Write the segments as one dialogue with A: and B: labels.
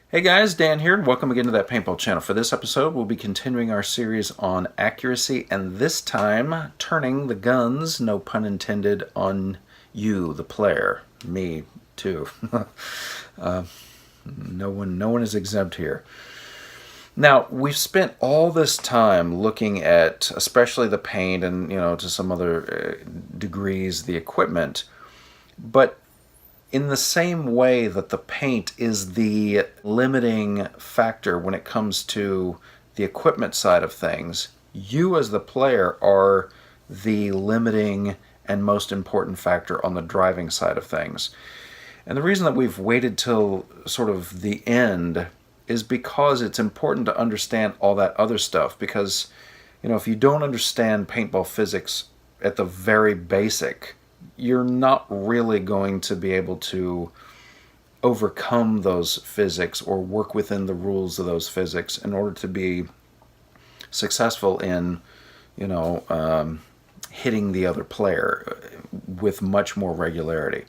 A: Hey guys, Dan here, and welcome again to that Paintball channel. For this episode, we'll be continuing our series on accuracy, and this time turning the guns, no pun intended, on you, the player. Me, too. No one is exempt here. Now, we've spent all this time looking at, especially the paint and, to some other degrees, the equipment, but in the same way that the paint is the limiting factor when it comes to the equipment side of things, you as the player are the limiting and most important factor on the driving side of things. And the reason that we've waited till sort of the end is because it's important to understand all that other stuff. Because, if you don't understand paintball physics at the very basic, you're not really going to be able to overcome those physics or work within the rules of those physics in order to be successful in, hitting the other player with much more regularity.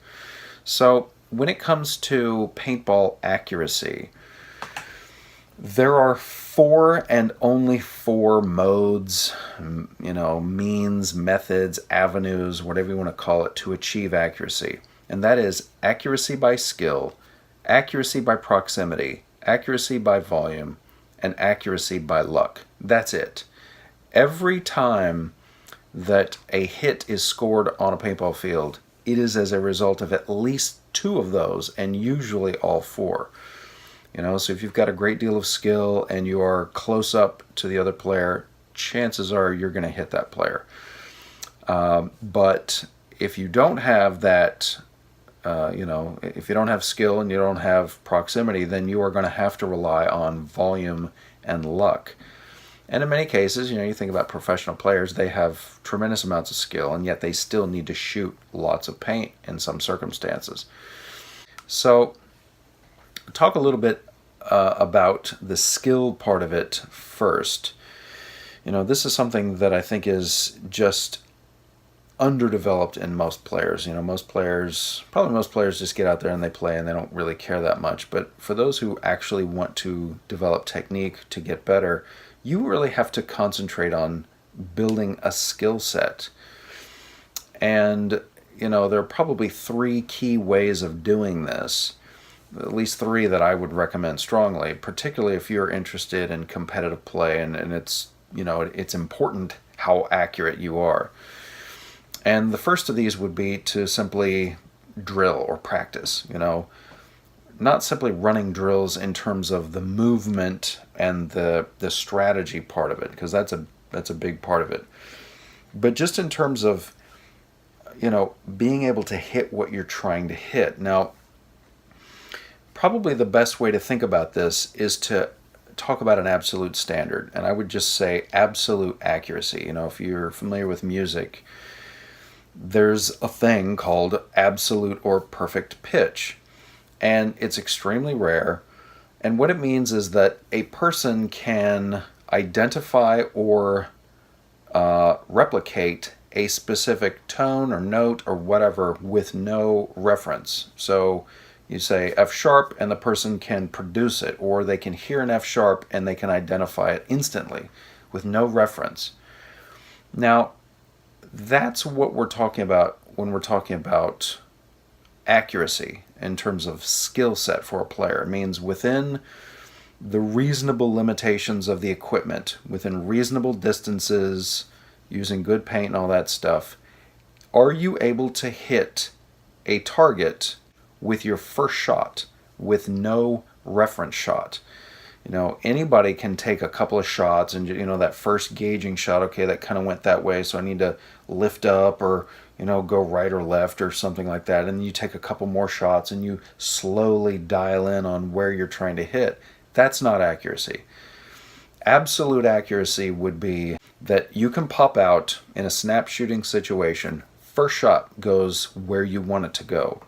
A: So when it comes to paintball accuracy, there are four and only four modes, means, methods, avenues, whatever you want to call it, to achieve accuracy. And that is accuracy by skill, accuracy by proximity, accuracy by volume, and accuracy by luck. That's it. Every time that a hit is scored on a paintball field, it is as a result of at least two of those, and usually all four. So if you've got a great deal of skill and you are close up to the other player, chances are you're going to hit that player. But if you don't have that, if you don't have skill and you don't have proximity, then you are going to have to rely on volume and luck. And in many cases, you think about professional players, they have tremendous amounts of skill, and yet they still need to shoot lots of paint in some circumstances. So talk a little bit about the skill part of it first. This is something that I think is just underdeveloped in most players. Most players just get out there and they play and they don't really care that much. But for those who actually want to develop technique to get better, you really have to concentrate on building a skill set. And, there are probably three key ways of doing this. At least three that I would recommend strongly, particularly if you're interested in competitive play and it's, it's important how accurate you are. And the first of these would be to simply drill or practice, not simply running drills in terms of the movement and the strategy part of it, because that's a big part of it. But just in terms of, being able to hit what you're trying to hit. Now, probably the best way to think about this is to talk about an absolute standard, and I would just say absolute accuracy. If you're familiar with music, there's a thing called absolute or perfect pitch, and it's extremely rare. And what it means is that a person can identify or replicate a specific tone or note or whatever with no reference. So you say F sharp and the person can produce it, or they can hear an F sharp and they can identify it instantly with no reference. Now, that's what we're talking about when we're talking about accuracy in terms of skill set for a player. It means within the reasonable limitations of the equipment, within reasonable distances, using good paint and all that stuff, are you able to hit a target with your first shot, with no reference shot? Anybody can take a couple of shots and, that first gauging shot, okay, that kind of went that way, so I need to lift up or, go right or left or something like that. And you take a couple more shots and you slowly dial in on where you're trying to hit. That's not accuracy. Absolute accuracy would be that you can pop out in a snap shooting situation, first shot goes where you want it to go.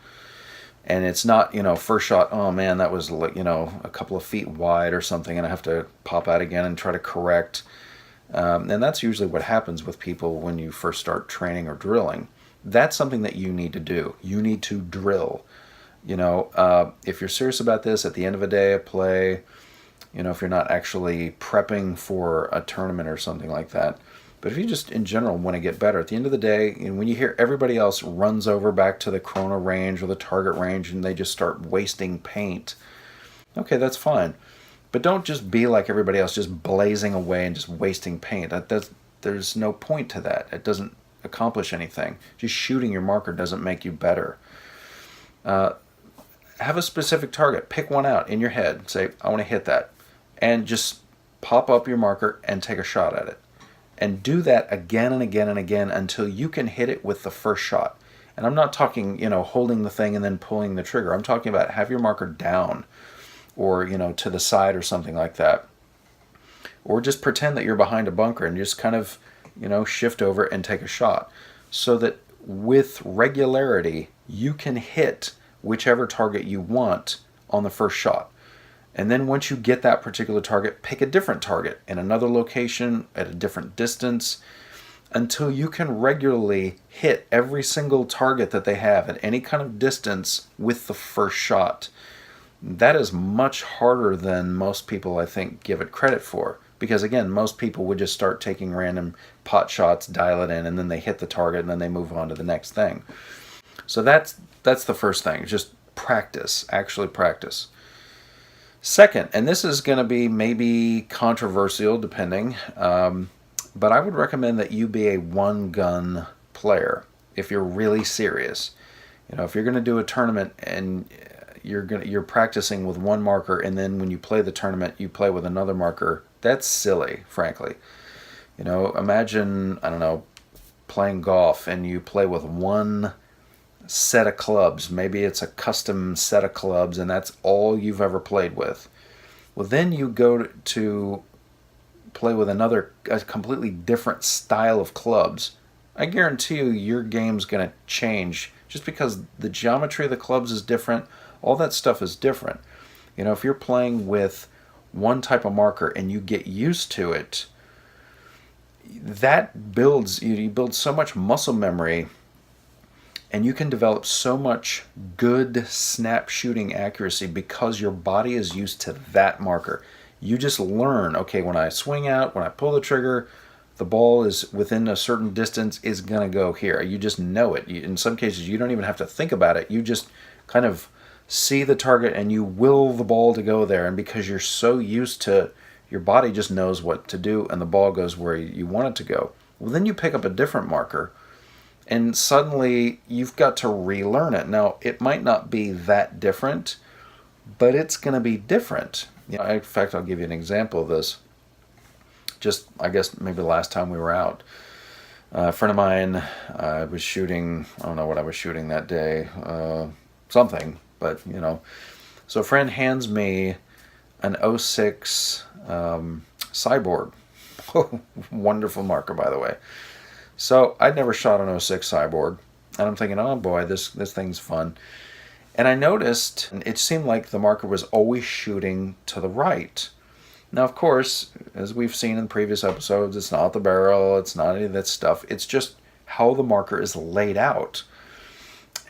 A: And it's not, first shot, oh man, that was, a couple of feet wide or something, and I have to pop out again and try to correct. And that's usually what happens with people when you first start training or drilling. That's something that you need to do. You need to drill. If you're serious about this, at the end of a day of play, if you're not actually prepping for a tournament or something like that. But if you just in general want to get better, at the end of the day, when you hear everybody else runs over back to the chrono range or the target range and they just start wasting paint, okay, that's fine. But don't just be like everybody else, just blazing away and just wasting paint. There's no point to that. It doesn't accomplish anything. Just shooting your marker doesn't make you better. Have a specific target. Pick one out in your head. Say, I want to hit that. And just pop up your marker and take a shot at it. And do that again and again and again until you can hit it with the first shot. And I'm not talking, holding the thing and then pulling the trigger. I'm talking about have your marker down or, to the side or something like that. Or just pretend that you're behind a bunker and just kind of, shift over and take a shot. So that with regularity, you can hit whichever target you want on the first shot. And then once you get that particular target, pick a different target in another location at a different distance until you can regularly hit every single target that they have at any kind of distance with the first shot. That is much harder than most people, I think, give it credit for. Because again, most people would just start taking random pot shots, dial it in, and then they hit the target and then they move on to the next thing. So that's the first thing. Just practice, actually practice. Second, and this is going to be maybe controversial depending, but I would recommend that you be a one-gun player if you're really serious. If you're going to do a tournament and you're practicing with one marker and then when you play the tournament you play with another marker, that's silly, frankly. Imagine, I don't know, playing golf and you play with one set of clubs. Maybe it's a custom set of clubs and that's all you've ever played with. Well, then you go to play with a completely different style of clubs. I guarantee you your game's going to change just because the geometry of the clubs is different. All that stuff is different. If you're playing with one type of marker and you get used to it, that builds, you build so much muscle memory and you can develop so much good snap shooting accuracy because your body is used to that marker. You just learn, okay, when I swing out, when I pull the trigger, the ball is within a certain distance, is going to go here. You just know it. In some cases, you don't even have to think about it. You just kind of see the target and you will the ball to go there. And because you're so used to, your body just knows what to do and the ball goes where you want it to go. Well, then you pick up a different marker and suddenly you've got to relearn it. Now, it might not be that different, but it's going to be different. In fact, I'll give you an example of this. Just, I guess, maybe the last time we were out. A friend of mine, I was shooting, I don't know what I was shooting that day, something, but, So a friend hands me an '06 Cyborg. Wonderful marker, by the way. So I'd never shot an '06 Cyborg, and I'm thinking, oh boy, this thing's fun. And I noticed it seemed like the marker was always shooting to the right. Now, of course, as we've seen in previous episodes, it's not the barrel, it's not any of that stuff. It's just how the marker is laid out.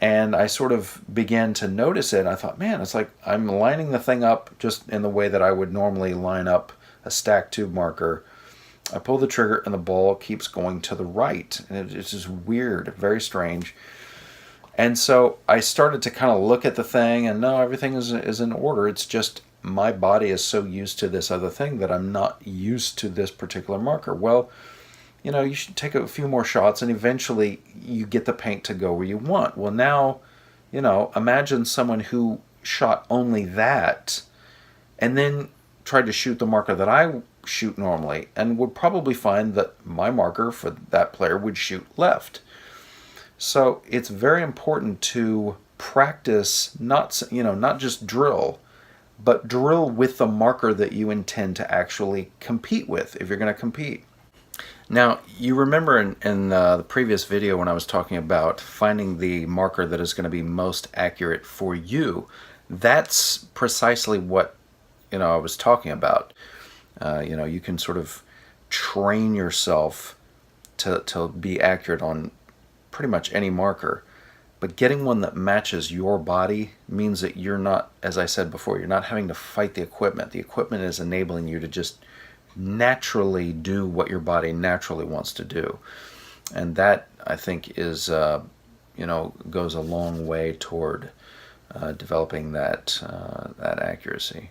A: And I sort of began to notice it. I thought, man, it's like I'm lining the thing up just in the way that I would normally line up a stack tube marker. I pull the trigger and the ball keeps going to the right. And it's just weird, very strange. And so I started to kind of look at the thing and no, everything is in order. It's just my body is so used to this other thing that I'm not used to this particular marker. Well, you should take a few more shots and eventually you get the paint to go where you want. Well, now, imagine someone who shot only that and then tried to shoot the marker that I shoot normally and would probably find that my marker for that player would shoot left. So it's very important to practice, not just drill, but drill with the marker that you intend to actually compete with if you're going to compete. Now, you remember in the previous video when I was talking about finding the marker that is going to be most accurate for you. That's precisely what I was talking about. You can sort of train yourself to be accurate on pretty much any marker. But getting one that matches your body means that you're not, as I said before, you're not having to fight the equipment. The equipment is enabling you to just naturally do what your body naturally wants to do. And that, I think, is, goes a long way toward developing that accuracy.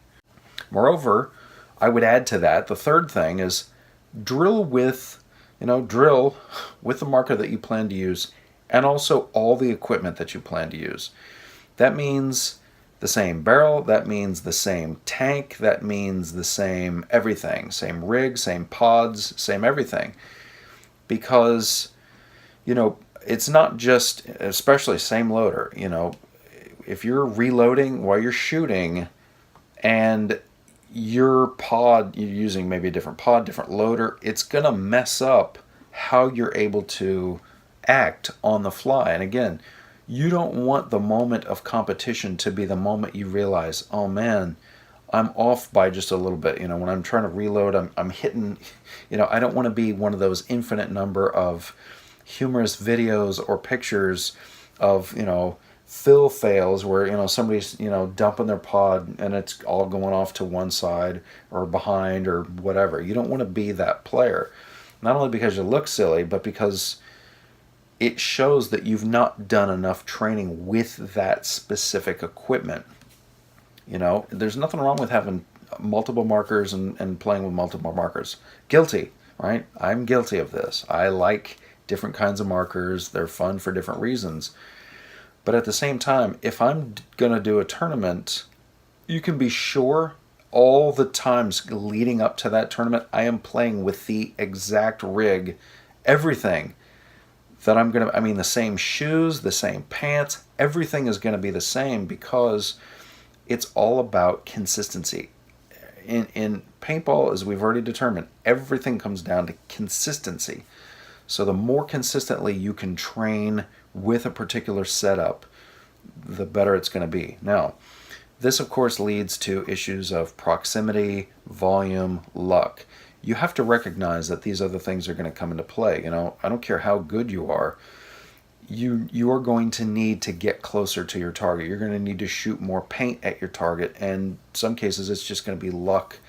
A: Moreover, I would add to that, the third thing is drill with the marker that you plan to use, and also all the equipment that you plan to use. That means the same barrel, that means the same tank, that means the same everything, same rig, same pods, same everything. Because, it's not just, especially same loader, if you're reloading while you're shooting and you're using maybe a different pod, different loader, it's going to mess up how you're able to act on the fly. And again, you don't want the moment of competition to be the moment you realize, oh man, I'm off by just a little bit. When I'm trying to reload, I'm hitting, I don't want to be one of those infinite number of humorous videos or pictures of, fill fails where somebody's dumping their pod and it's all going off to one side or behind or whatever. You don't want to be that player, not only because you look silly, but because it shows that you've not done enough training with that specific equipment. There's nothing wrong with having multiple markers and playing with multiple markers. Guilty, right? I'm guilty of this. I like different kinds of markers. They're fun for different reasons. But at the same time, if I'm going to do a tournament, you can be sure all the times leading up to that tournament, I am playing with the exact rig, everything that the same shoes, the same pants, everything is going to be the same because it's all about consistency. In paintball, as we've already determined, everything comes down to consistency. So the more consistently you can train with a particular setup, the better it's going to be. Now, this of course leads to issues of proximity, volume, luck. You have to recognize that these other things are going to come into play. I don't care how good you are, you are going to need to get closer to your target. You're going to need to shoot more paint at your target, and in some cases it's just going to be luck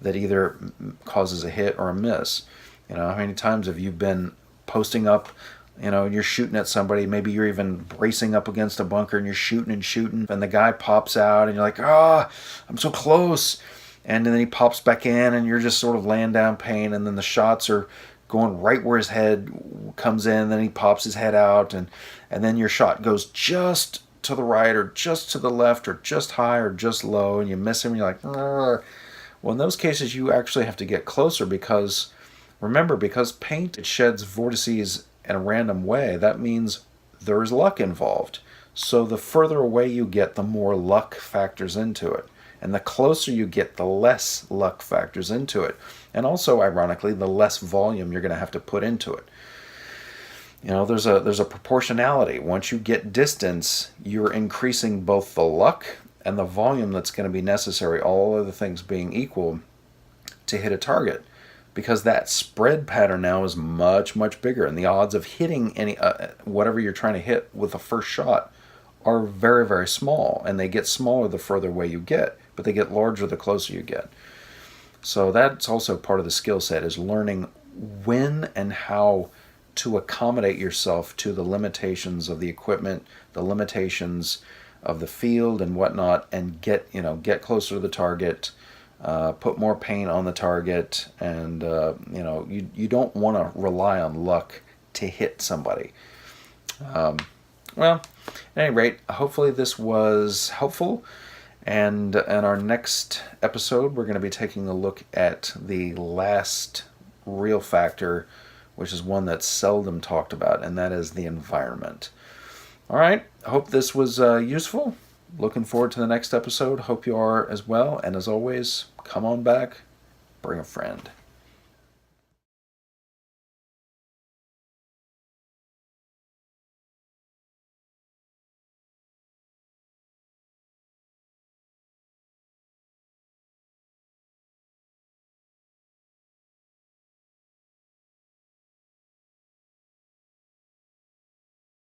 A: that either causes a hit or a miss. How many times have you been posting up, you're shooting at somebody, maybe you're even bracing up against a bunker and you're shooting, and the guy pops out and you're like, I'm so close. And then he pops back in and you're just sort of laying down paint, and then the shots are going right where his head comes in, then he pops his head out, and then your shot goes just to the right or just to the left or just high or just low, and you miss him and you're like, Argh. Well, in those cases you actually have to get closer because, remember, because paint, it sheds vortices in a random way, that means there's luck involved. So the further away you get, the more luck factors into it. And the closer you get, the less luck factors into it. And also, ironically, the less volume you're going to have to put into it. There's a proportionality. Once you get distance, you're increasing both the luck and the volume that's going to be necessary, all other things being equal, to hit a target. Because that spread pattern now is much, much bigger, and the odds of hitting any whatever you're trying to hit with the first shot are very, very small, and they get smaller the further away you get, but they get larger the closer you get. So that's also part of the skill set, is learning when and how to accommodate yourself to the limitations of the equipment, the limitations of the field and whatnot, and get closer to the target. Put more paint on the target, and you don't want to rely on luck to hit somebody. Well, at any rate, hopefully this was helpful, and in our next episode we're going to be taking a look at the last real factor, which is one that's seldom talked about, and that is the environment. All right, I hope this was useful. Looking forward to the next episode. Hope you are as well. And as always, come on back. Bring a friend.